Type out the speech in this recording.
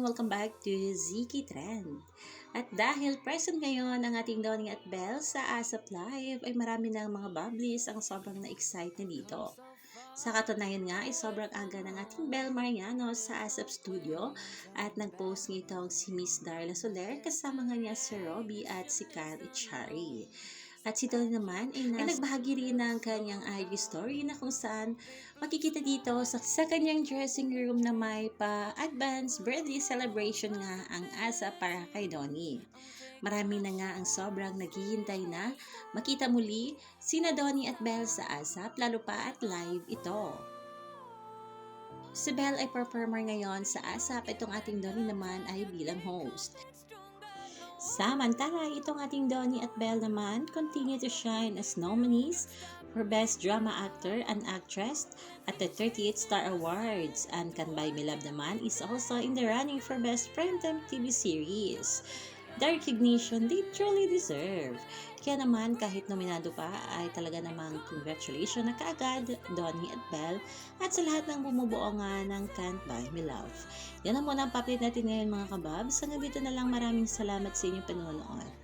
Welcome back to Ziki Trend. At dahil present ngayon ang ating Donnie at Belle sa ASAP Live, ay marami ng mga bubblies ang sobrang na-excite na dito. Sa katunayan nga ay sobrang aga ng ating Belle Mariano sa ASAP Studio at nag-post nitong si Miss Darla Soler kasama nga niya si Robbie at si Kyle Echari. At si Dolly naman ay nagbahagi rin ng kanyang IG story na kung saan makikita dito sa kanyang dressing room na may pa-advanced birthday celebration nga ang ASAP para kay Donnie. Marami na nga ang sobrang naghihintay na makita muli sina Donnie at Belle sa ASAP, lalo pa at live ito. Si Belle ay performer ngayon sa ASAP, itong ating Donnie naman ay bilang host. Samantala, itong ating Donnie at Belle naman continue to shine as nominees for Best Drama Actor and Actress at the 38th Star Awards, and Can Buy Me Love naman is also in the running for Best Primetime TV Series. The recognition they truly deserve. Kaya naman kahit nominado pa ay talaga namang congratulations na kaagad Donnie at Belle at sa lahat ng bumubuo nga ng Can't Buy Me Love. Yan ang muna ang update natin ngayon mga kababs. Hanggang dito na lang, maraming salamat sa inyong panonood.